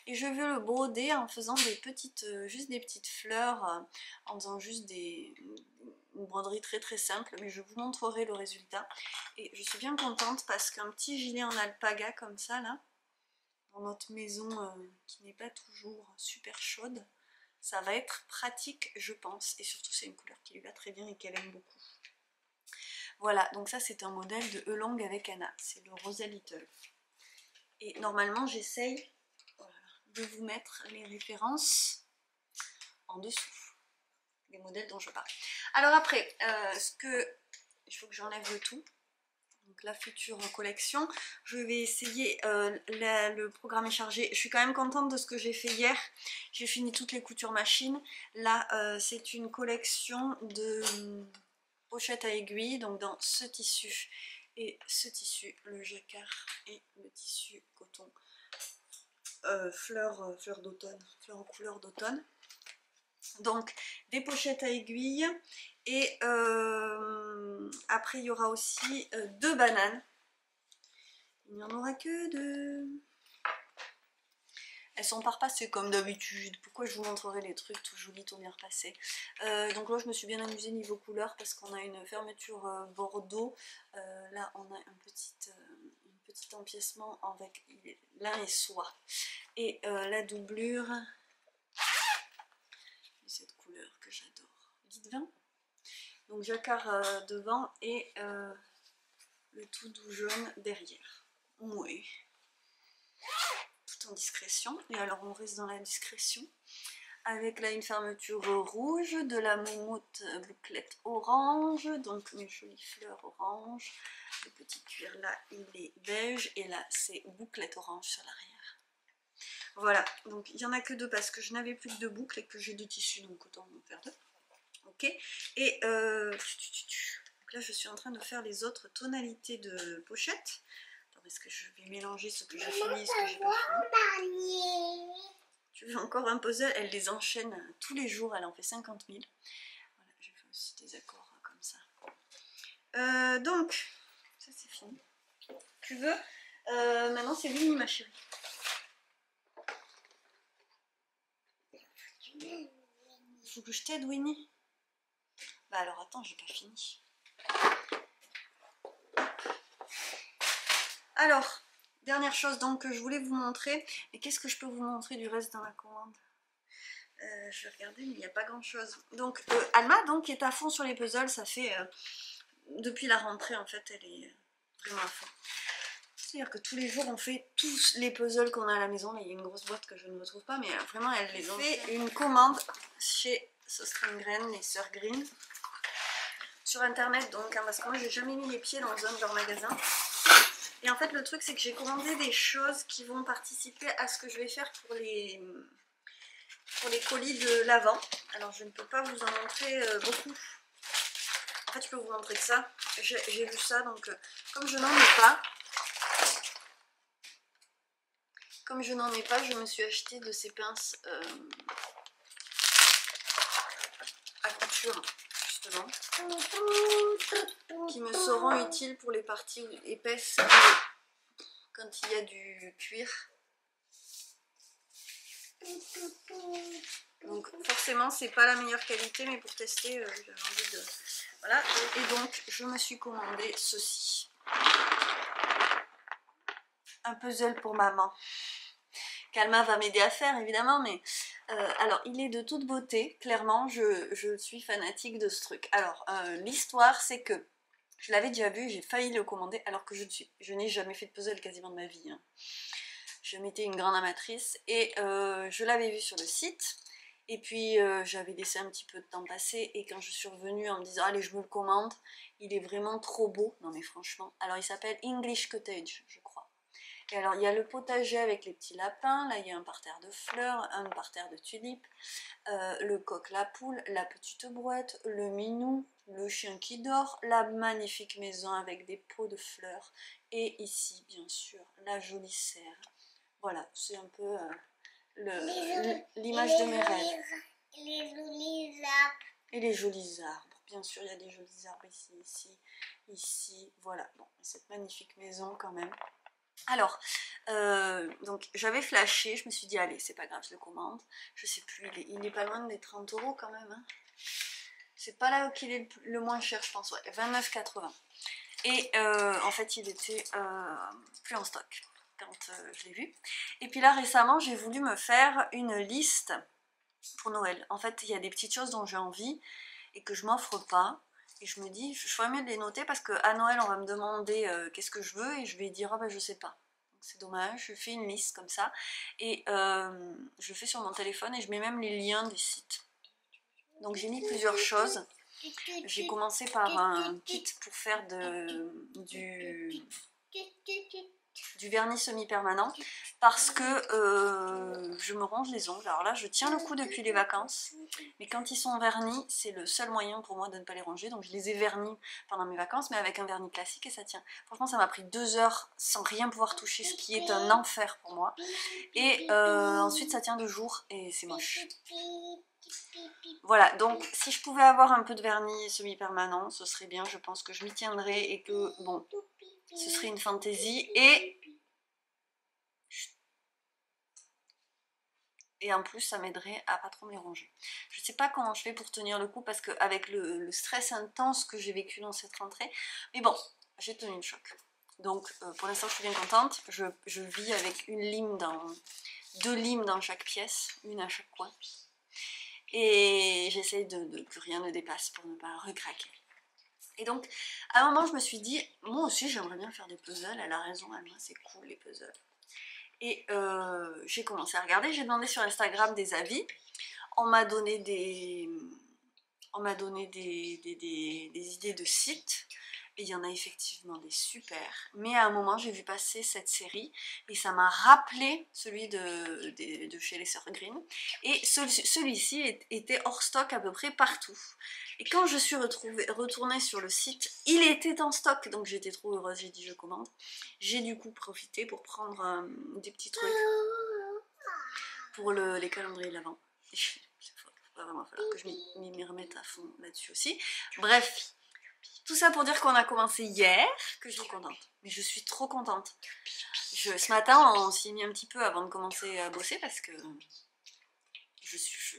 Speaker 1: Et je vais le broder en faisant juste des petites fleurs, en faisant juste une broderie très très simple, mais je vous montrerai le résultat. Et je suis bien contente parce qu'un petit gilet en alpaga comme ça là, dans notre maison qui n'est pas toujours super chaude, ça va être pratique je pense, et surtout c'est une couleur qui lui va très bien et qu'elle aime beaucoup. Voilà, donc ça c'est un modèle de Elong avec Anna, c'est le Rosa Little. Et normalement j'essaye de vous mettre les références en dessous, les modèles dont je parle. Alors après, il faut que j'enlève le tout. Donc la future collection, je vais essayer, le programme est chargé, je suis quand même contente de ce que j'ai fait hier, j'ai fini toutes les coutures machines. Là c'est une collection de pochettes à aiguilles, donc dans ce tissu et ce tissu, le jacquard et le tissu coton fleurs d'automne, fleurs en couleur d'automne. Donc des pochettes à aiguilles et après il y aura aussi 2 bananes. Il n'y en aura que 2. Elles sont pas repassées comme d'habitude. Pourquoi je vous montrerai les trucs tout jolis, tout bien repassés. Donc là je me suis bien amusée niveau couleur parce qu'on a une fermeture bordeaux. Là on a un petit empiècement avec lin et soie. Et la doublure, cette couleur que j'adore. Guide vin. Donc jacquard devant et le tout doux jaune derrière. Oui. Tout en discrétion. Et alors on reste dans la discrétion. Avec là une fermeture rouge, de la moumoute bouclette orange, donc une jolie fleur orange. Le petit cuir là il est beige et là c'est bouclette orange sur l'arrière. Voilà, donc il n'y en a que 2 parce que je n'avais plus que 2 boucles et que j'ai 2 tissus, donc autant en faire 2. Ok, et donc là je suis en train de faire les autres tonalités de pochette. Alors est-ce que je vais mélanger ce que j'ai fini et ce que j'ai pas fini? Tu veux encore un puzzle? Elle les enchaîne tous les jours, elle en fait 50 000. Voilà, j'ai fait aussi des accords comme ça. Donc, ça c'est fini. Tu veux maintenant c'est Winnie ma chérie. Faut que je t'aide Winnie? Bah alors attends, j'ai pas fini. Alors, dernière chose donc que je voulais vous montrer. Et qu'est-ce que je peux vous montrer du reste dans la commande? Je vais regarder mais il n'y a pas grand chose. Donc Alma donc est à fond sur les puzzles, ça fait depuis la rentrée en fait elle est vraiment à fond. C'est-à-dire que tous les jours on fait tous les puzzles qu'on a à la maison. Là il y a une grosse boîte que je ne retrouve pas mais vraiment elle les a fait une commande chez Sostengren, les sœurs Green. Sur internet donc, hein, parce que moi j'ai jamais mis les pieds dans un de leurs magasins. Et en fait le truc c'est que j'ai commandé des choses qui vont participer à ce que je vais faire pour les colis de l'Avent. Alors je ne peux pas vous en montrer beaucoup. En fait je peux vous montrer que ça. J'ai vu ça donc comme je n'en ai pas, je me suis acheté de ces pinces à couture justement, qui me seront utiles pour les parties épaisses quand il y a du cuir. Donc forcément c'est pas la meilleure qualité mais pour tester j'avais envie de... Voilà, et donc je me suis commandé ceci. Un puzzle pour maman. Kalma va m'aider à faire évidemment, mais alors il est de toute beauté, clairement je suis fanatique de ce truc. Alors l'histoire c'est que je l'avais déjà vu, j'ai failli le commander alors que je n'ai jamais fait de puzzle quasiment de ma vie. Hein. Je m'étais une grande amatrice et je l'avais vu sur le site. Et puis j'avais laissé un petit peu de temps passer et quand je suis revenue en me disant allez je me le commande, il est vraiment trop beau, non mais franchement, alors il s'appelle English Cottage je crois. Et alors il y a le potager avec les petits lapins, là il y a un parterre de fleurs, un parterre de tulipes, le coq, la poule, la petite brouette, le minou, le chien qui dort, la magnifique maison avec des pots de fleurs et ici bien sûr la jolie serre. Voilà, c'est un peu... l'image de mes rêves.
Speaker 3: Les jolis arbres.
Speaker 1: Et les jolis arbres. Bien sûr, il y a des jolis arbres ici. Voilà. Bon, cette magnifique maison quand même. Alors, donc j'avais flashé. Je me suis dit, allez, c'est pas grave, je le commande. Je sais plus, il est pas loin des 30 € quand même. Hein. C'est pas là qu'il est le moins cher, je pense. Ouais, 29,80. Et en fait, il était plus en stock quand je l'ai vu. Et puis là récemment j'ai voulu me faire une liste pour Noël. En fait il y a des petites choses dont j'ai envie et que je m'offre pas Et je me dis, je ferais mieux de les noter parce qu'à Noël, on va me demander qu'est-ce que je veux et je vais dire, ah ben je sais pas. C'est dommage, je fais une liste comme ça et je le fais sur mon téléphone et je mets même les liens des sites. Donc j'ai mis plusieurs choses. J'ai commencé par un kit pour faire du vernis semi-permanent parce que je me ronge les ongles. Alors là, je tiens le coup depuis les vacances, mais quand ils sont vernis, c'est le seul moyen pour moi de ne pas les ronger. Donc je les ai vernis pendant mes vacances, mais avec un vernis classique et ça tient. Franchement, ça m'a pris 2 heures sans rien pouvoir toucher, ce qui est un enfer pour moi. Et ensuite, ça tient 2 jours et c'est moche. Voilà, donc si je pouvais avoir un peu de vernis semi-permanent, ce serait bien. Je pense que je m'y tiendrais et que, bon, ce serait une fantaisie. Et en plus, ça m'aiderait à pas trop me les ronger. Je sais pas comment je fais pour tenir le coup parce qu'avec le stress intense que j'ai vécu dans cette rentrée, mais bon, j'ai tenu le choc. Donc pour l'instant, je suis bien contente. Je vis avec 2 limes dans chaque pièce, une à chaque coin. Et j'essaie que rien ne dépasse pour ne pas recraquer. Et donc, à un moment, je me suis dit, moi aussi, j'aimerais bien faire des puzzles. Elle a raison, moi, c'est cool les puzzles. Et j'ai commencé à regarder, j'ai demandé sur Instagram des avis. On m'a donné des idées de sites. Et il y en a effectivement des super. Mais à un moment, j'ai vu passer cette série et ça m'a rappelé celui de chez les Sœurs Green. Et celui-ci était hors stock à peu près partout. Et quand je suis retournée sur le site, il était en stock. Donc j'étais trop heureuse, j'ai dit je commande. J'ai du coup profité pour prendre des petits trucs pour les calendriers de l'Avent. Il va vraiment falloir que je m'y remette à fond là-dessus aussi. Bref. Tout ça pour dire qu'on a commencé hier, que je suis contente. Mais je suis trop contente. Ce matin, on s'y est mis un petit peu avant de commencer à bosser parce que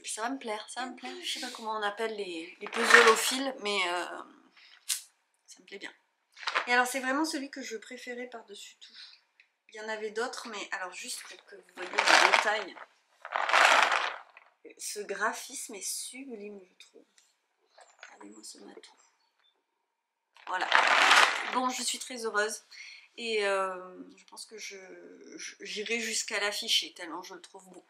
Speaker 1: ça va me plaire, ça va me plaire. Je sais pas comment on appelle les puzzles au fil, mais ça me plaît bien. Et alors c'est vraiment celui que je préférais par-dessus tout. Il y en avait d'autres, mais alors juste pour que vous voyez le détail. Ce graphisme est sublime, je trouve. Regardez-moi ce matou. Voilà. Bon, je suis très heureuse et je pense que j'irai jusqu'à l'afficher tellement je le trouve beau.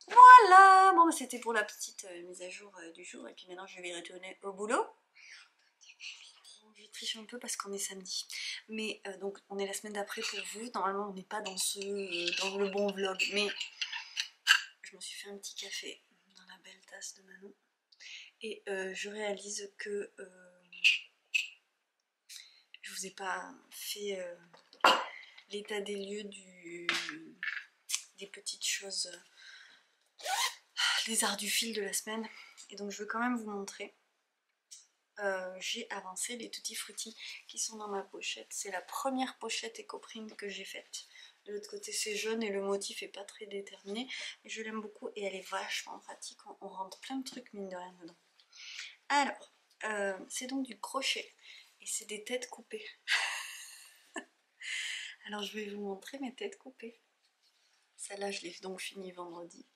Speaker 1: Voilà, bon c'était pour la petite mise à jour du jour et puis maintenant je vais retourner au boulot. Je triche un peu parce qu'on est samedi, mais donc on est la semaine d'après pour vous. Normalement on n'est pas dans le bon vlog, mais je me suis fait un petit café dans la belle tasse de Manon et je réalise que je vous ai pas fait l'état des lieux des petites choses, les arts du fil de la semaine. Et donc je veux quand même vous montrer. J'ai avancé les Tutti Frutti qui sont dans ma pochette. C'est la première pochette éco-print que j'ai faite. De l'autre côté c'est jaune et le motif est pas très déterminé. Mais je l'aime beaucoup et elle est vachement pratique. On rentre plein de trucs mine de rien dedans. Alors, c'est donc du crochet. Et c'est des têtes coupées. Alors je vais vous montrer mes têtes coupées. Celle-là je l'ai donc fini vendredi.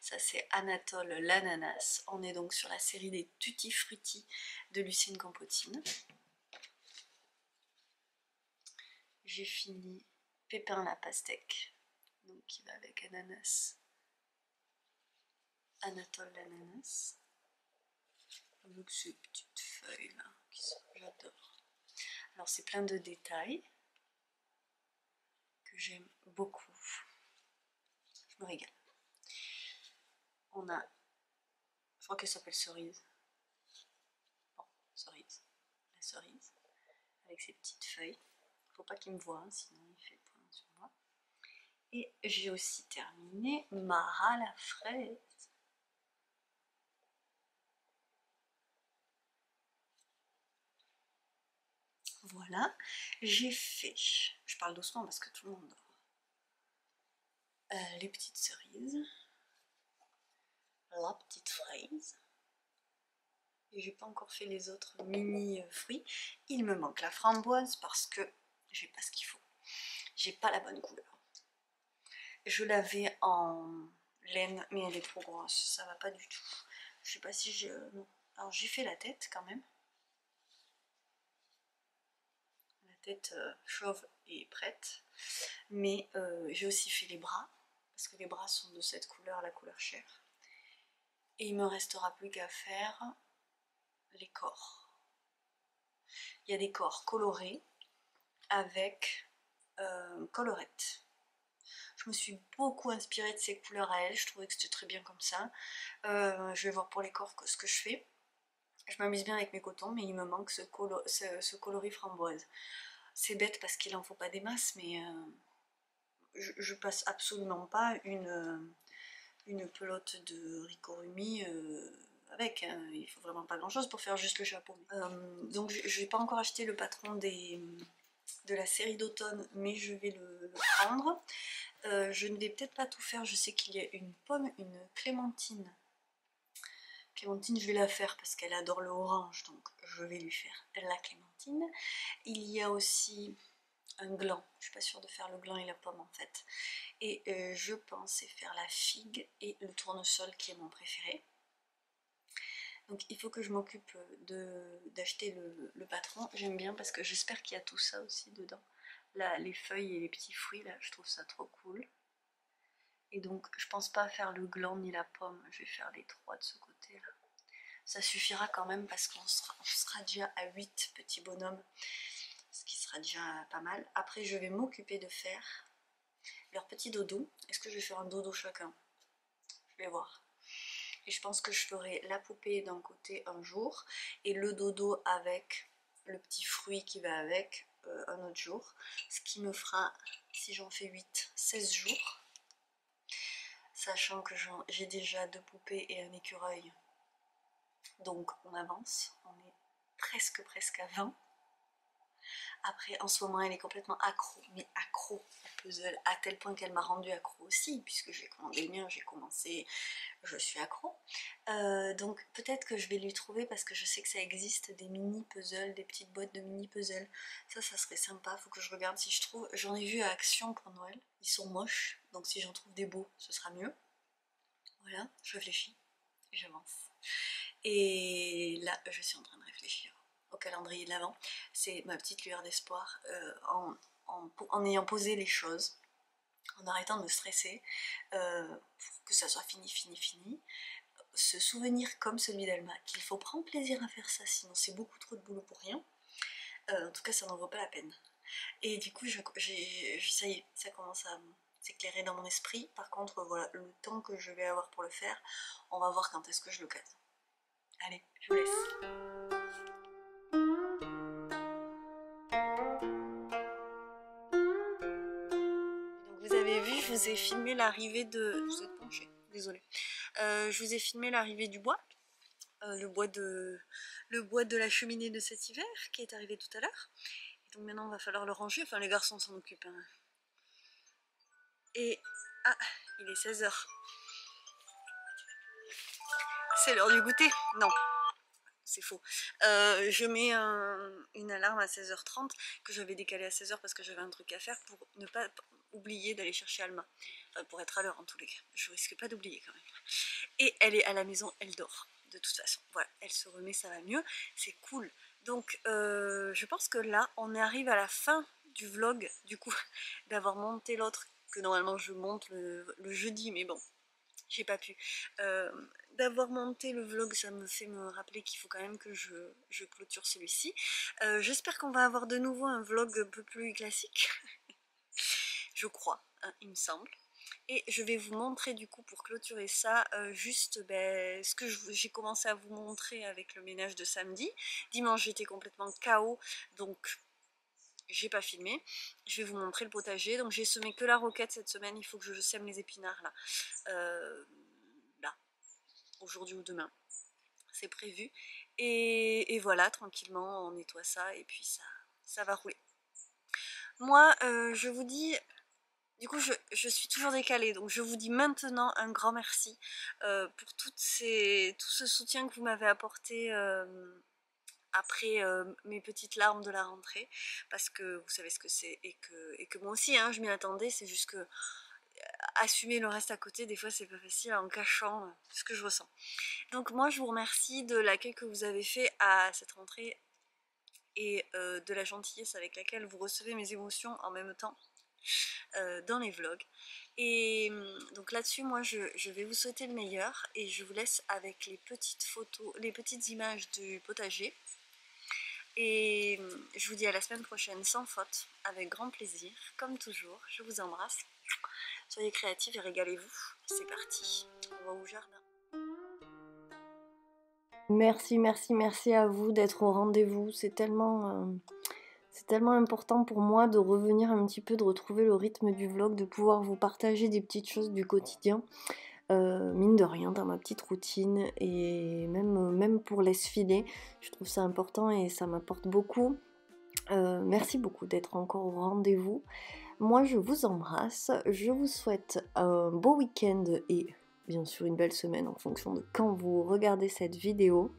Speaker 1: Ça c'est Anatole l'ananas. On est donc sur la série des Tutti Frutti de Lucienne Campotine. J'ai fini Pépin la pastèque, donc qui va avec ananas. Anatole l'ananas. Avec ces petites feuilles là, j'adore. Alors c'est plein de détails que j'aime beaucoup. Je me régale. On a, je crois qu'elle s'appelle cerise. Bon, cerise. La cerise. Avec ses petites feuilles. Faut pas qu'il me voie, hein, sinon il fait point sur moi. Et j'ai aussi terminé Mara la fraise. Voilà, j'ai fait, je parle doucement parce que tout le monde dort, les petites cerises, la petite fraise, et j'ai pas encore fait les autres mini fruits. Il me manque la framboise parce que j'ai pas ce qu'il faut, j'ai pas la bonne couleur. Je l'avais en laine mais elle est trop grosse, ça va pas du tout. Je sais pas si je... non, Alors j'ai fait la tête quand même. La tête chauve est prête. Mais j'ai aussi fait les bras. Parce que les bras sont de cette couleur, la couleur chair. Et il me restera plus qu'à faire les corps. Il y a des corps colorés avec colorette. Je me suis beaucoup inspirée de ces couleurs à elle, je trouvais que c'était très bien comme ça. Je vais voir pour les corps ce que je fais. Je m'amuse bien avec mes cotons, mais il me manque ce coloris framboise. C'est bête parce qu'il en faut pas des masses, mais je passe absolument pas une pelote de Ricorumi avec, hein. Il faut vraiment pas grand chose pour faire juste le chapeau. Donc je n'ai pas encore acheté le patron de la série d'automne, mais je vais le prendre. Je ne vais peut-être pas tout faire, je sais qu'il y a une pomme, une clémentine. Clémentine, je vais la faire parce qu'elle adore le orange, donc je vais lui faire la clémentine. Il y a aussi un gland, je suis pas sûre de faire le gland et la pomme en fait. Et je pensais faire la figue et le tournesol qui est mon préféré. Donc il faut que je m'occupe d'acheter le patron. J'aime bien parce que j'espère qu'il y a tout ça aussi dedans. Là, les feuilles et les petits fruits, là, je trouve ça trop cool. Et donc je pense pas faire le gland ni la pomme, je vais faire les trois de ce côté là. Ça suffira quand même parce qu'on sera déjà à 8 petits bonhommes, ce qui sera déjà pas mal. Après je vais m'occuper de faire leur petit dodo. Est-ce que je vais faire un dodo chacun? Je vais voir. Et je pense que je ferai la poupée d'un côté un jour et le dodo avec le petit fruit qui va avec un autre jour. Ce qui me fera, si j'en fais 8, 16 jours. Sachant que j'ai déjà 2 poupées et un écureuil. Donc on avance, on est presque à 20. Après en ce moment elle est complètement accro, mais accro au puzzle, à tel point qu'elle m'a rendu accro aussi, puisque j'ai commandé le mien, j'ai commencé, je suis accro. Donc peut-être que je vais lui trouver, parce que je sais que ça existe, des mini puzzles, des petites boîtes de mini puzzles. Ça serait sympa, faut que je regarde si je trouve. J'en ai vu à Action pour Noël, ils sont moches, donc si j'en trouve des beaux, ce sera mieux. Voilà, je réfléchis, et j'avance. Et là, je suis en train de réfléchir au calendrier de l'Avent. C'est ma petite lueur d'espoir en ayant posé les choses, en arrêtant de me stresser, pour que ça soit fini. Ce souvenir comme celui d'Alma, qu'il faut prendre plaisir à faire ça, sinon c'est beaucoup trop de boulot pour rien. En tout cas, ça n'en vaut pas la peine. Et du coup, ça y est, ça commence à s'éclairer dans mon esprit. Par contre, voilà, le temps que je vais avoir pour le faire, on va voir quand est-ce que je le case. Allez, je vous laisse. Donc vous avez vu, je vous ai filmé l'arrivée de... Vous êtes penché, désolée. Je vous ai filmé l'arrivée du bois. Le bois de la cheminée de cet hiver qui est arrivé tout à l'heure. Donc maintenant il va falloir le ranger, enfin les garçons s'en occupent. Hein. Et... Ah, il est 16 h. C'est l'heure du goûter? Non. C'est faux. Je mets une alarme à 16h30 que j'avais décalée à 16h parce que j'avais un truc à faire pour ne pas oublier d'aller chercher Alma. Enfin, pour être à l'heure en tous les cas. Je risque pas d'oublier quand même. Et elle est à la maison, elle dort. De toute façon, voilà, elle se remet, ça va mieux. C'est cool. Donc, je pense que là, on arrive à la fin du vlog, du coup, d'avoir monté l'autre, que normalement je monte le jeudi, mais bon, j'ai pas pu. D'avoir monté le vlog, ça me fait me rappeler qu'il faut quand même que je clôture celui-ci. J'espère qu'on va avoir de nouveau un vlog un peu plus classique. Je crois, hein, il me semble. Et je vais vous montrer du coup pour clôturer ça juste ce que j'ai commencé à vous montrer avec le ménage de samedi. Dimanche j'étais complètement KO, donc j'ai pas filmé. Je vais vous montrer le potager. Donc j'ai semé que la roquette cette semaine, il faut que je sème les épinards là. Là, aujourd'hui ou demain. C'est prévu. Et voilà, tranquillement on nettoie ça et puis ça va rouler. Moi je vous dis... Du coup, je suis toujours décalée, donc je vous dis maintenant un grand merci pour tout ce soutien que vous m'avez apporté après mes petites larmes de la rentrée, parce que vous savez ce que c'est, et que moi aussi, hein, je m'y attendais, c'est juste que assumer le reste à côté, des fois c'est pas facile en cachant ce que je ressens. Donc moi je vous remercie de l'accueil que vous avez fait à cette rentrée et de la gentillesse avec laquelle vous recevez mes émotions en même temps dans les vlogs. Et donc là-dessus, moi je vais vous souhaiter le meilleur et je vous laisse avec les petites photos, les petites images du potager. Et je vous dis à la semaine prochaine sans faute, avec grand plaisir, comme toujours. Je vous embrasse. Soyez créatifs et régalez-vous. C'est parti, on va au jardin. Merci, merci, merci à vous d'être au rendez-vous. C'est tellement important pour moi de revenir un petit peu, de retrouver le rythme du vlog, de pouvoir vous partager des petites choses du quotidien. Mine de rien, dans ma petite routine, et même pour l'esfiler, je trouve ça important et ça m'apporte beaucoup. Merci beaucoup d'être encore au rendez-vous. Moi je vous embrasse, je vous souhaite un beau week-end et bien sûr une belle semaine en fonction de quand vous regardez cette vidéo.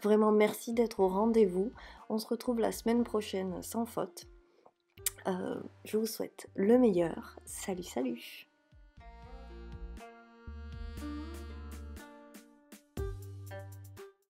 Speaker 1: Vraiment merci d'être au rendez-vous, on se retrouve la semaine prochaine sans faute. Je vous souhaite le meilleur, salut salut.